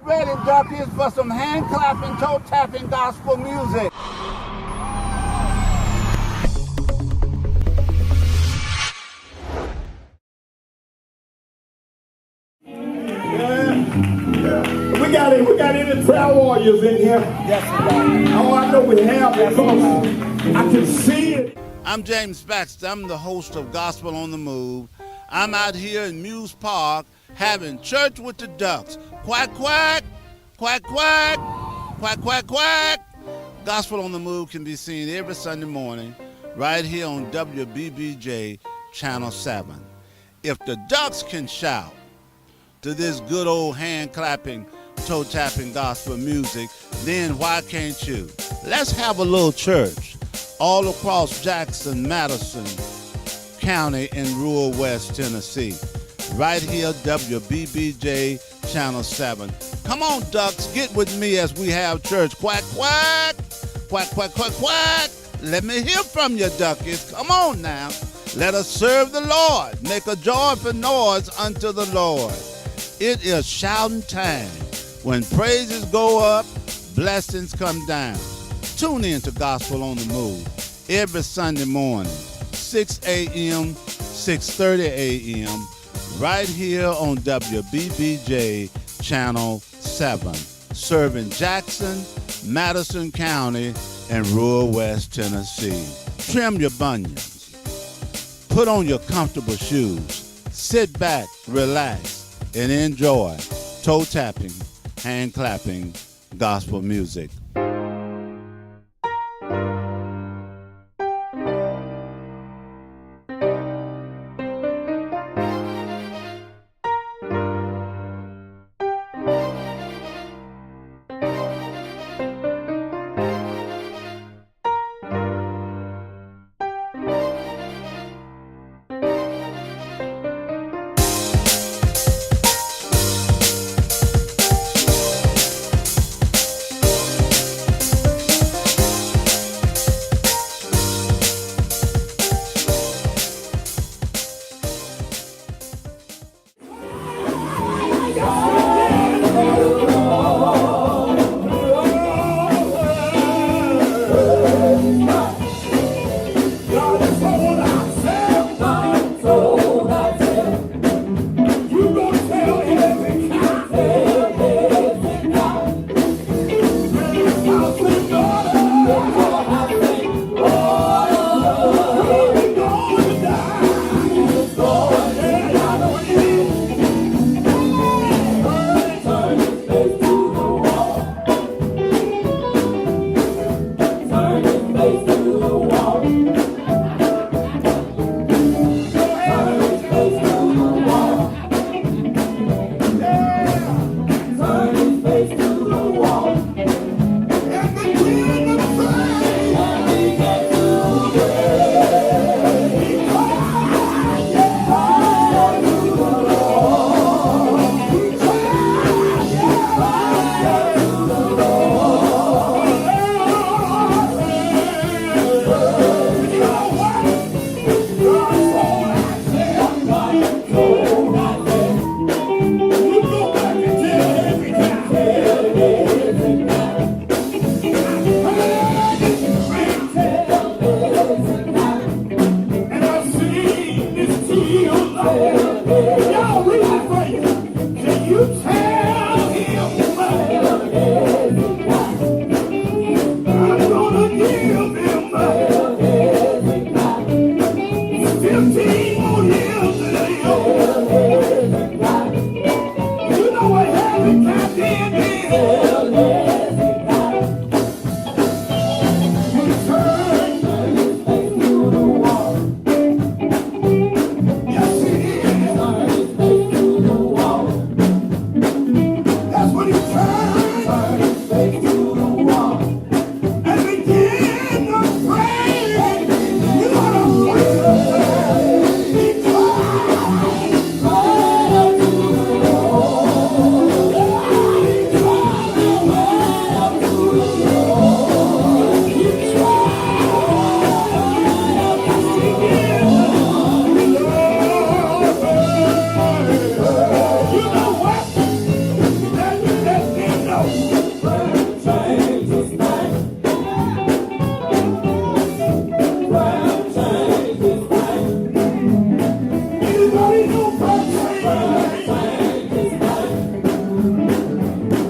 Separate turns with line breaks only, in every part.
Ready, duckies, for some hand clapping, toe tapping gospel music.
We got any prayer warriors in here?
Yes, sir.
Oh, I know we have it. Come on. I can see it.
I'm James Baxter. I'm the host of Gospel on the Move. I'm out here in Muse Park having church with the ducks. Quack, quack, quack, quack, quack, quack, quack. Gospel on the Move can be seen every Sunday morning right here on WBBJ Channel 7. If the ducks can shout to this good old hand-clapping, toe-tapping gospel music, then why can't you? Let's have a little church all across Jackson, Madison County in rural West Tennessee. Right here, WBBJ Channel 7. Come on, ducks, get with me as we have church. Quack, quack, quack, quack, quack, quack. Let me hear from you, duckies. Come on now. Let us serve the Lord. Make a joyful noise unto the Lord. It is shouting time. When praises go up, blessings come down. Tune in to Gospel on the Move every Sunday morning, 6 a.m., 6:30 a.m., right here on WBBJ Channel 7, serving Jackson, Madison County, and rural West Tennessee. Trim your bunions. Put on your comfortable shoes. Sit back, relax, and enjoy toe-tapping, hand-clapping gospel music.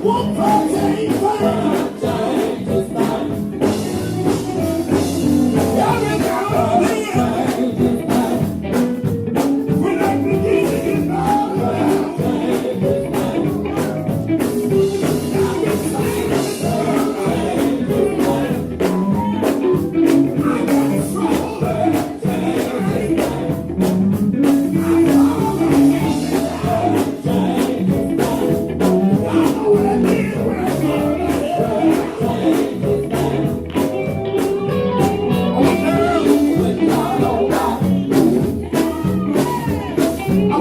One for change, man. Change is mine. Y'all get down on the change is mine. When I begin to get down, change is mine. Y'all get change is mine. Change is mine. I got trouble there. Change is mine. I know change is mine. I know what I mean when I say change is mine. I went down on my I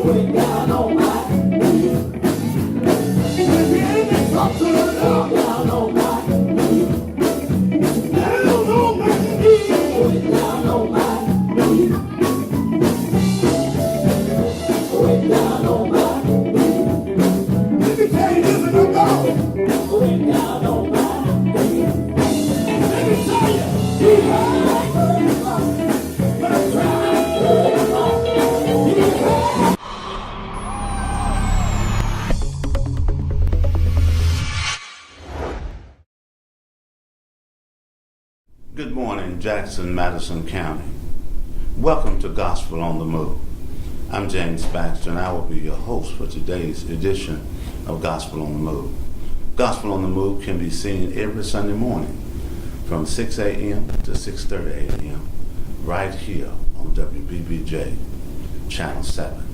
went down on my when the enemy talked to the Lord, down on my down on my knees, went down on my went down on my let me tell you this and I'm gone. Went down on my let me tell you he had but I tried he had.
Good morning, Jackson, Madison County. Welcome to Gospel on the Move. I'm James Baxter, and I will be your host for today's edition of Gospel on the Move. Gospel on the Move can be seen every Sunday morning from 6 a.m. to 6:30 a.m. right here on WBBJ, Channel 7.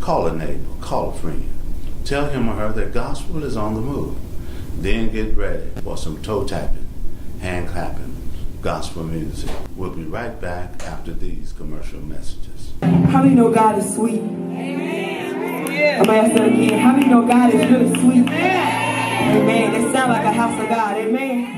Call a neighbor, call a friend. Tell him or her that gospel is on the move. Then get ready for some toe tapping, hand clapping, gospel music. We'll be right back after these commercial messages.
How many know God is sweet? Amen. I'm going to ask that again. How many know God is really sweet? Amen. It sounds like a house of God. Amen.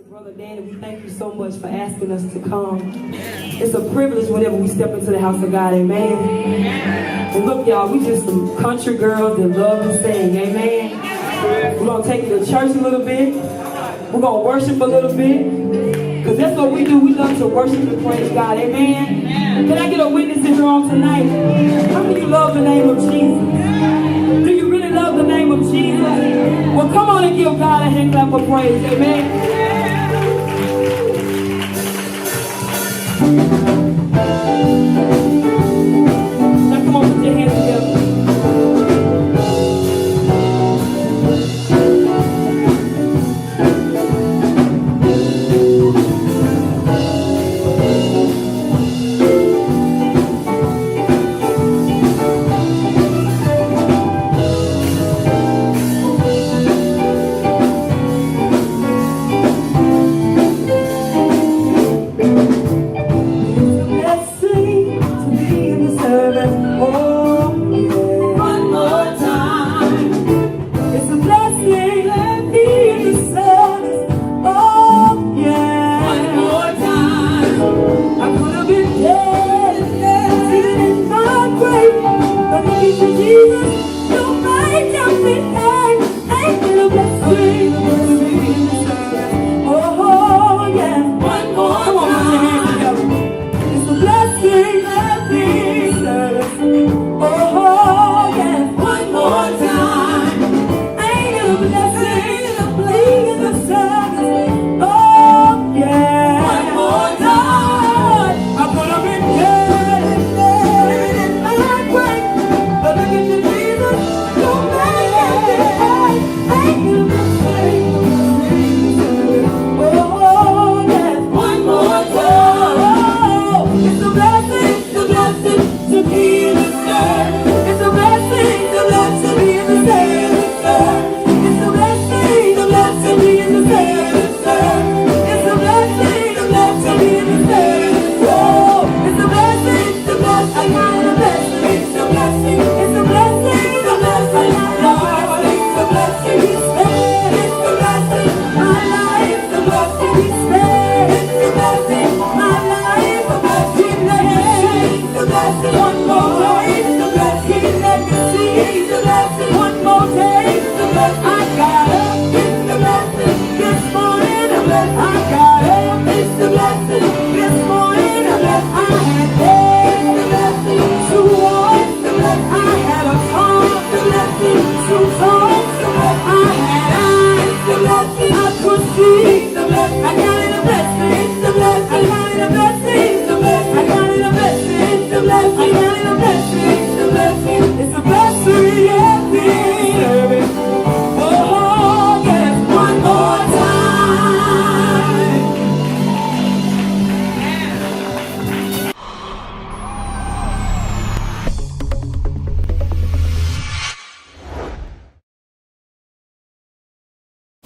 Brother Danny, we thank you so much for asking us to come. It's a privilege whenever we step into the house of God, amen. And look, y'all, we just some country girls that love to sing, amen. We're going to take it to church a little bit. We're going to worship a little bit. Because that's what we do. We love to worship and praise God, amen. Can I get a witness in here on tonight? How many of you love the name of Jesus? Do you really love the name of Jesus? Well, come on and give God a hand clap of praise, amen. Now come on, put your hands together.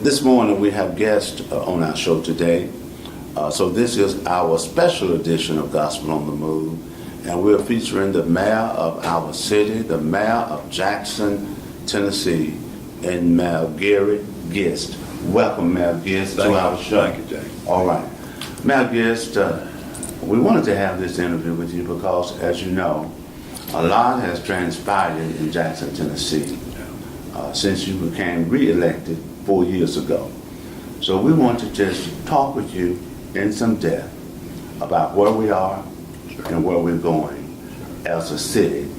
This morning we have guests on our show today. So this is our special edition of Gospel on the Move. And we're featuring the mayor of our city, the mayor of Jackson, Tennessee, and Mayor Gary Gist. Welcome, Mayor Gist, to our show.
Thank you, Jay.
All right. Mayor Gist, we wanted to have this interview with you because, as you know, a lot has transpired in Jackson, Tennessee since you became re-elected 4 years ago. So we want to just talk with you in some depth about where we are and where we're going as a city,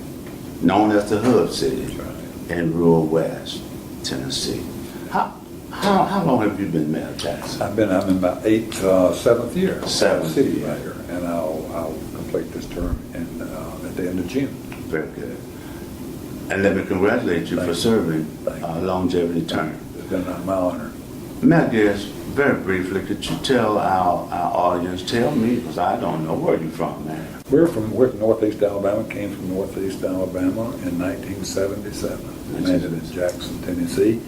known as the Hub City in rural West Tennessee. How long have you been Mayor of Jackson?
I'm in my seventh year.
Seventh
city
year.
mayor, and I'll complete this term at the end of June.
Very good. And let me congratulate you for serving a longevity term.
It's been my honor.
Mayor Gist, very briefly, could you tell our audience, tell me, because I don't know where you're from, man.
We're from Northeast Alabama, came from Northeast Alabama in 1977. Landed in Jackson, Tennessee.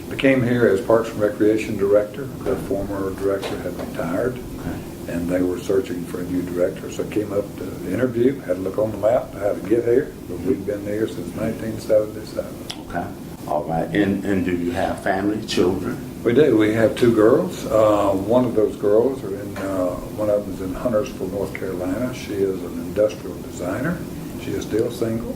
Became here as Parks and Recreation Director. The former director had retired, and they were searching for a new director. So I came up to interview, had to look on the map how to get here, but we've been here since 1977.
Okay. All right. And do you have family, children?
We do. We have two girls. One of those girls one of them is in Huntersville, North Carolina. She is an industrial designer. She is still single.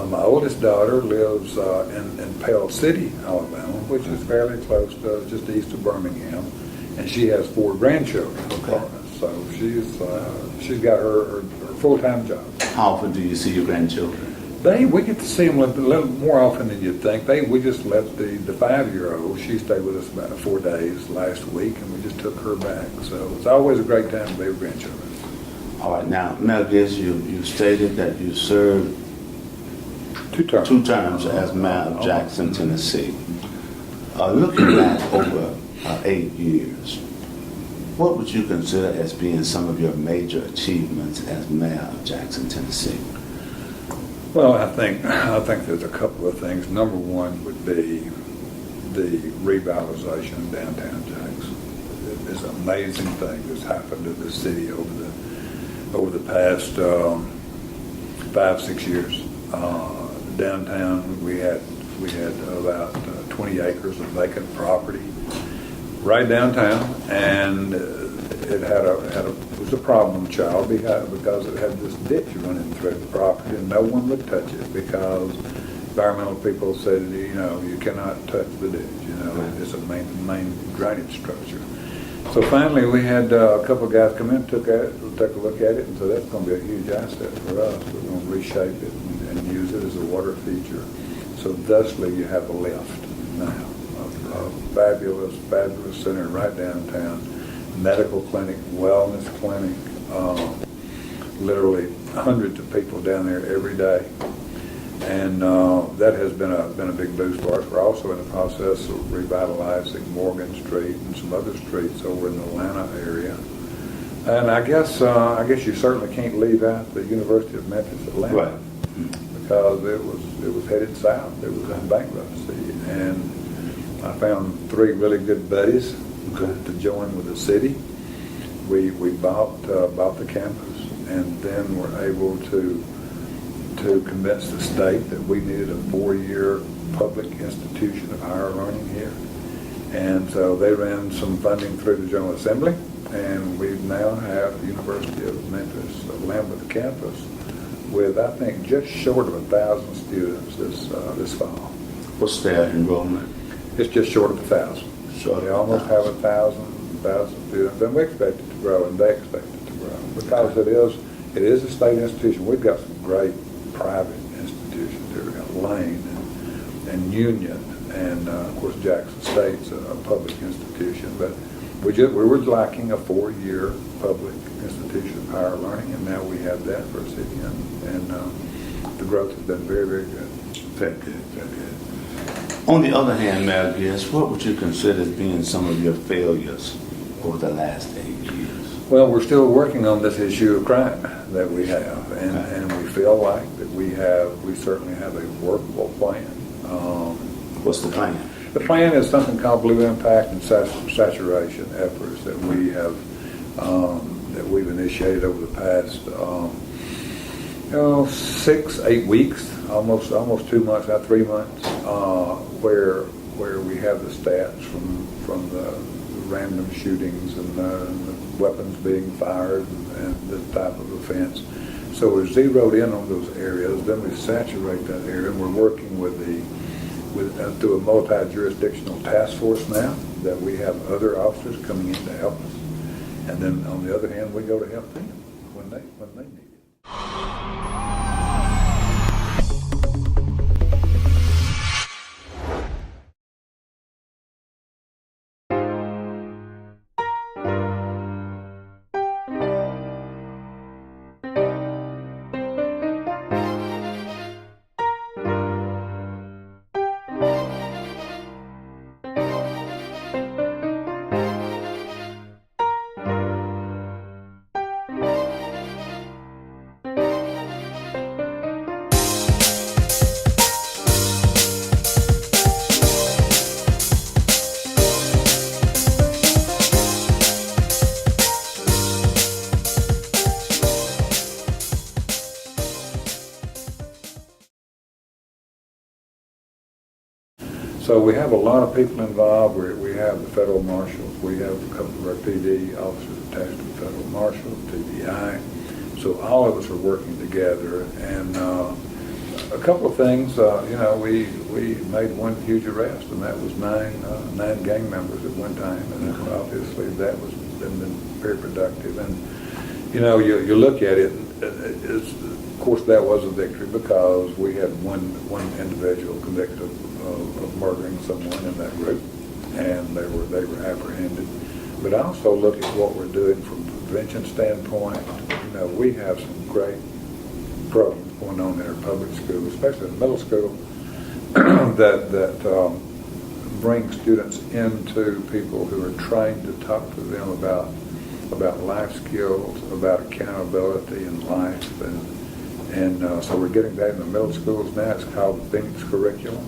My oldest daughter lives in Pell City, Alabama, which is fairly close to just east of Birmingham, and she has 4 grandchildren.
Okay.
So she's got her full-time job.
How often do you see your grandchildren?
We get to see them a little more often than you'd think. We just left the 5-year-old. She stayed with us about 4 days last week, and we just took her back. So it's always a great time to be with grandchildren.
All right. Now, Mayor Gist, you stated that you served
2 terms.
2 terms as mayor of Jackson, Tennessee. Looking back over 8 years, what would you consider as being some of your major achievements as mayor of Jackson, Tennessee?
Well, I think there's a couple of things. Number one would be the revitalization of downtown Jackson. It's an amazing thing that's happened to the city over the past 5-6 years. Downtown, we had about 20 acres of vacant property right downtown, and it was a problem child because it had this ditch running through the property, and no one would touch it because environmental people said, you cannot touch the ditch. It's a main drainage structure. So finally, we had a couple of guys come in, took a look at it, and so that's going to be a huge asset for us. We're going to reshape it and use it as a water feature. So thusly, you have a lift now, a fabulous center right downtown, medical clinic, wellness clinic, literally hundreds of people down there every day. And that has been a big boost for us. We're also in the process of revitalizing Morgan Street and some other streets over in the Atlanta area. And I guess you certainly can't leave out the University of Memphis, Atlanta,
Right.
because it was headed south. It was in bankruptcy, and I found 3 really good buddies to join with the city. We bought the campus, and then were able to convince the state that we needed a 4-year public institution of higher learning here. And so they ran some funding through the General Assembly, and we now have the University of Memphis, Lambeth campus, with I think just short of 1,000 students this fall.
What's their enrollment?
It's just short of 1,000.
Short
They
of
almost
1,000.
have 1,000 students, and we expect it to grow, and they expect it to grow because it is a state institution. We've got some great private institutions here. We've got Lane and Union, and of course Jackson State's a public institution, but we were lacking a 4-year public institution of higher learning, and now we have that for a city, and the growth has been very, very good.
Very good, very good. On the other hand, Mayor Gist, what would you consider as being some of your failures over the last 8 years?
Well, we're still working on this issue of crime that we have, and we feel like that we certainly have a workable plan.
What's the plan?
The plan is something called Blue Impact and Saturation efforts that we have that we've initiated over the past 6-8 weeks, almost 2 months, now 3 months, where we have the stats from the random shootings and the weapons being fired and this type of offense. So we're zeroed in on those areas. Then we saturate that area, and we're working through a multi-jurisdictional task force now that we have other officers coming in to help us. And then on the other hand, we go to help them when they need it. So we have a lot of people involved. We have the federal marshals. We have a couple of our PD officers attached to the federal marshals, TBI. So all of us are working together. And a couple of things, we made one huge arrest, and that was nine gang members at one time. And obviously that was been very productive. And you look at it. Of course, that was a victory because we had one individual convicted of murdering someone in that group, and they were apprehended. But I also look at what we're doing from a prevention standpoint. We have some great programs going on in our public schools, especially in middle school, that bring students into people who are trained to talk to them about life skills, about accountability in life, and so we're getting that in the middle schools now. It's called the Phoenix Curriculum.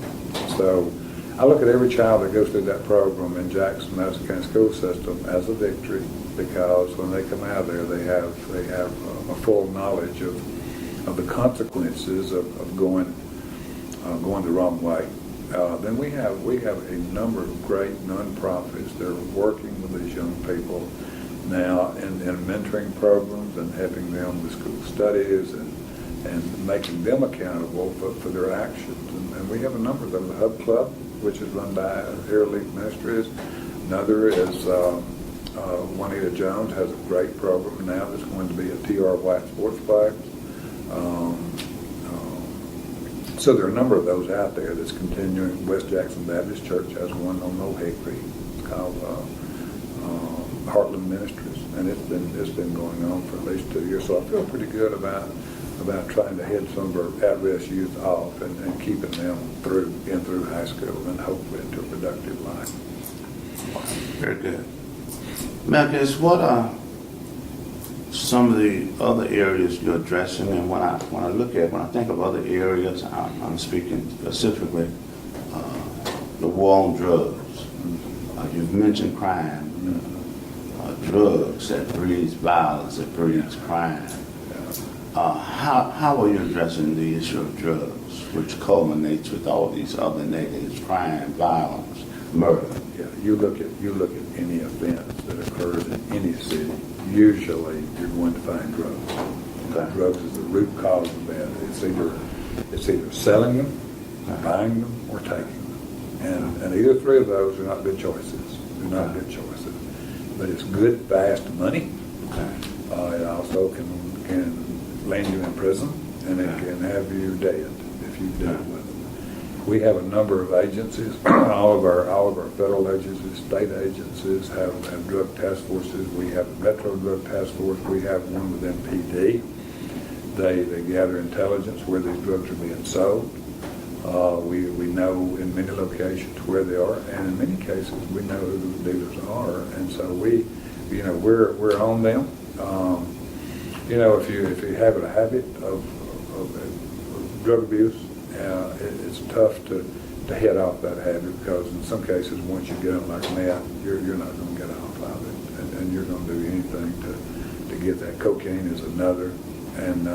So I look at every child that goes through that program in Jackson, Madison County School System as a victory, because when they come out of there, they have a full knowledge of the consequences of going the wrong way. Then we have a number of great nonprofits that are working with these young people now in mentoring programs and helping them with school studies and making them accountable for their actions. And we have a number of them. The Hub Club, which is run by Air Elite Ministries. Another is Juanita Jones has a great program now that's going to be a TR White Sports Flags. So there are a number of those out there that's continuing. West Jackson Baptist Church has one on Old Hickory. It's called Heartland Ministries, and it's been going on for at least 2 years. So I feel pretty good about trying to head some of our at-risk youth off and keeping them through high school and hopefully into a productive life.
Very good. Marcus, what are some of the other areas you're addressing? And when I think of other areas, I'm speaking specifically the war on drugs. You've mentioned crime. Drugs that breeds violence, that breeds crime. How are you addressing the issue of drugs, which culminates with all these other negatives: crime, violence, murder?
Yeah, you look at any offense that occurs in any city. Usually, you're going to find drugs. Okay. Drugs is the root cause of that. It's either selling them, buying them, or taking them. And either three of those are not good choices. They're not good choices. But it's good, fast money. Okay. It also can land you in prison, and it can have you dead if you deal with it. We have a number of agencies. all of our federal agencies, state agencies have drug task forces. We have a Metro Drug Task Force. We have one with MPD. They gather intelligence where these drugs are being sold. We know in many locations where they are, and in many cases we know who the dealers are, and so we're on them. If you have a habit of drug abuse, it's tough to head off that habit, because in some cases, once you get on like meth, you're not going to get off of it, and you're going to do anything to get that. Cocaine is another, and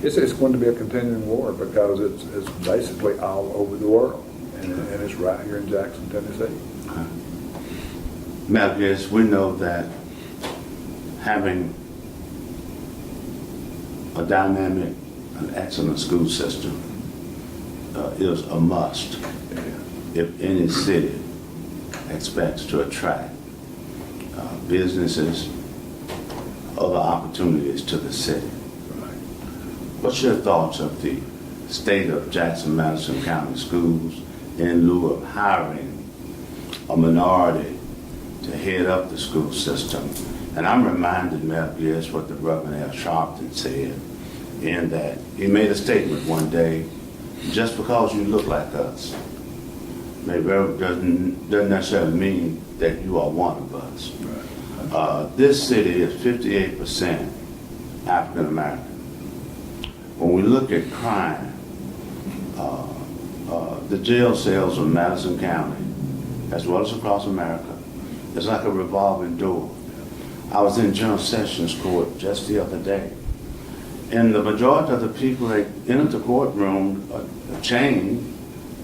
it's going to be a continuing war, because it's basically all over the world, and it's right here in Jackson, Tennessee.
Malgus, we know that having a dynamic and excellent school system is a must if any city expects to attract businesses, other opportunities to the city. What's your thoughts of the state of Jackson Madison County schools in lieu of hiring a minority to head up the school system? And I'm reminded, Malgus, what the Reverend Al Sharpton said, in that he made a statement one day: just because you look like us doesn't necessarily mean that you are one of us. This city is 58% African American. When we look at crime, the jail cells of Madison County, as well as across America, is like a revolving door. I was in General Sessions Court just the other day, and the majority of the people that entered the courtroom are chained,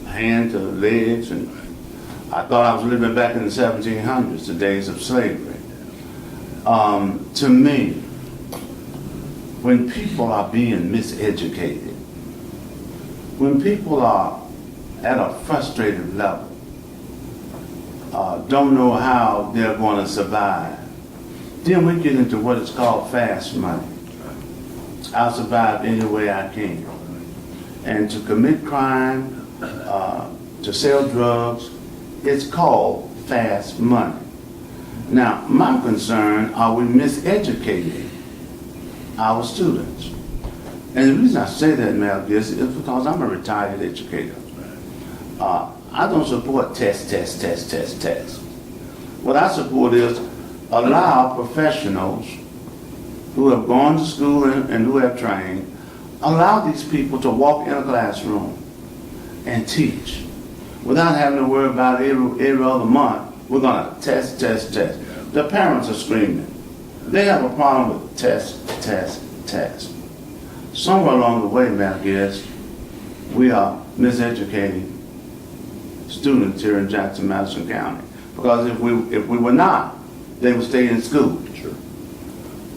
hand to legs, and I thought I was living back in the 1700s, the days of slavery. To me, when people are being miseducated, when people are at a frustrated level, don't know how they're going to survive, then we get into what is called fast money. I'll survive any way I can. And to commit crime, to sell drugs, it's called fast money. Now, my concern, are we miseducating our students? And the reason I say that, Malgus, is because I'm a retired educator. I don't support test. What I support is allow professionals who have gone to school and who have trained, allow these people to walk in a classroom and teach without having to worry about every other month, we're going to test. The parents are screaming. They have a problem with test. Somewhere along the way, Malgus, we are miseducating students here in Jackson Madison County. Because if we were not, they would stay in school.
Sure.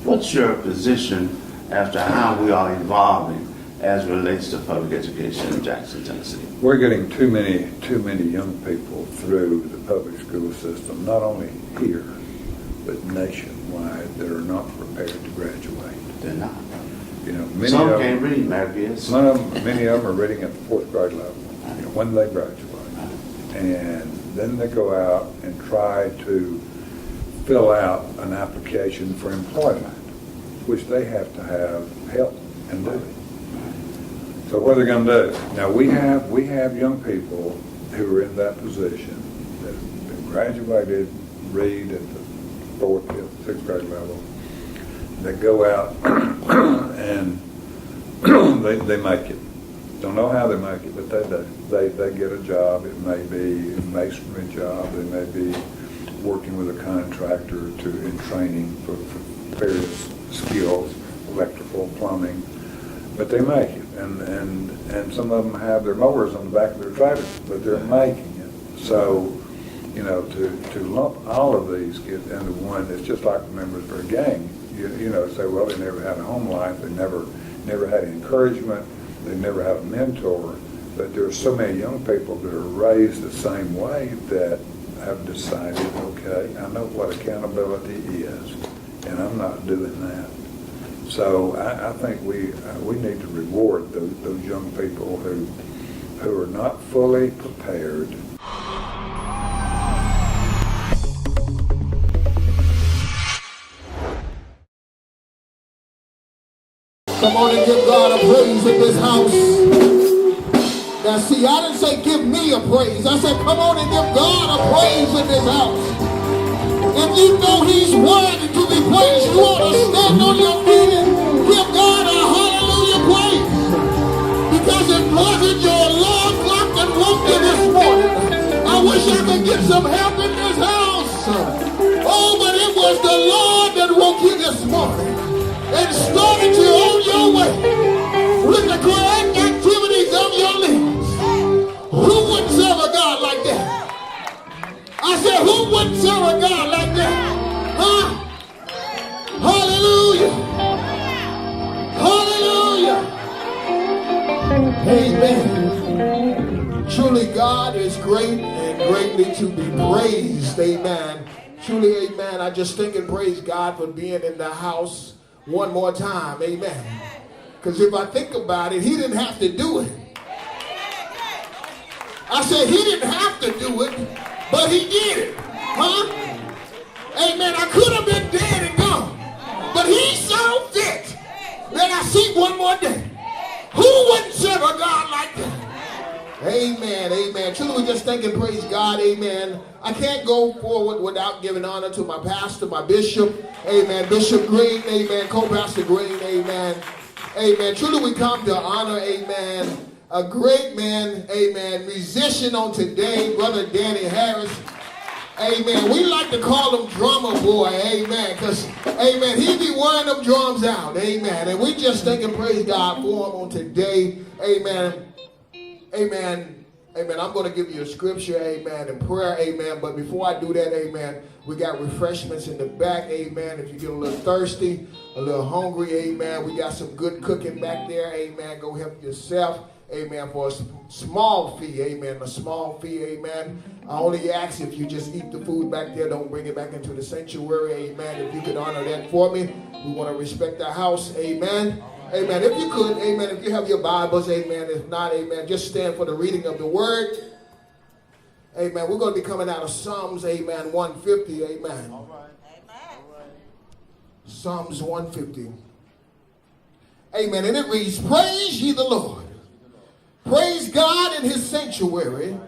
What's your position as to how we are evolving as it relates to public education in Jackson, Tennessee?
We're getting too many young people through the public school system, not only here, but nationwide, that are not prepared to graduate.
They're not.
You know, many
Some
of
can't
them,
read, Malgus.
many of them are reading at the 4th grade level, when they graduate. And then they go out and try to fill out an application for employment, which they have to have help in doing. So what are they going to do? Now we have young people who are in that position that have graduated, read at the 4th, 5th, 6th grade level. They go out and they make it. Don't know how they make it, but they do. They get a job. It may be a masonry job. They may be working with a contractor in training for various skills, electrical, plumbing. But they make it, and some of them have their mowers on the back of their trailers, but they're making it. So, you know, to lump all of these kids into one, it's just like members of a gang. You know, say, well, they never had a home life, they never had encouragement, they never had a mentor. But there are so many young people that are raised the same way that have decided, okay, I know what accountability is, and I'm not doing that. So I think we need to reward those young people who are not fully prepared.
Come on and give God a praise in this house. Now see, I didn't say give me a praise. I said come on and give God a praise in this house. If you know He's worthy to be praised, you ought to stand on your feet and give God a hallelujah praise. Because it wasn't your alarm clock that woke you this morning. God is great and greatly to be praised. Amen. Truly, amen. I just think and praise God for being in the house one more time. Amen. Because if I think about it, he didn't have to do it. I said he didn't have to do it, but he did it. Huh? Amen. I could have been dead and gone, but he saw fit that I see one more day. Who wouldn't serve a God like that? Amen, amen. Truly, we just thank and praise God, amen. I can't go forward without giving honor to my pastor, my bishop, amen. Bishop Green, amen. Co-pastor Green, amen. Amen. Truly, we come to honor, amen, a great man, amen, musician on today, Brother Danny Harris. Amen. We like to call him Drummer Boy, amen, because, amen, he be wearing them drums out, amen. And we just thank and praise God for him on today, amen. Amen. Amen. I'm going to give you a scripture, amen, and prayer, amen. But before I do that, amen, we got refreshments in the back, amen. If you get a little thirsty, a little hungry, amen, we got some good cooking back there, amen. Go help yourself, amen, for a small fee, amen, a small fee, amen. I only ask if you just eat the food back there, don't bring it back into the sanctuary, amen. If you could honor that for me, we want to respect our house, amen. Amen. If you could, amen, if you have your Bibles, amen. If not, amen, just stand for the reading of the word. Amen. We're going to be coming out of Psalms, amen, 150, amen. All right. Amen. Psalms 150. Amen. And it reads, praise ye the Lord. Praise God in his sanctuary.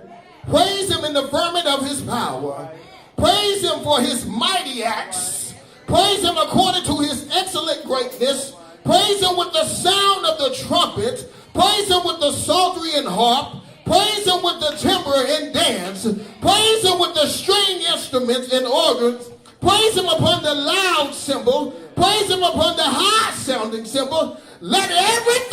Praise him in the firmament of his power. Praise him for his mighty acts. Praise him according to his excellent greatness. Praise him with the sound of the trumpet. Praise him with the psaltery and harp. Praise him with the timbrel and dance. Praise him with the string instruments and organs. Praise him upon the loud cymbal. Praise him upon the high sounding cymbal. Let everything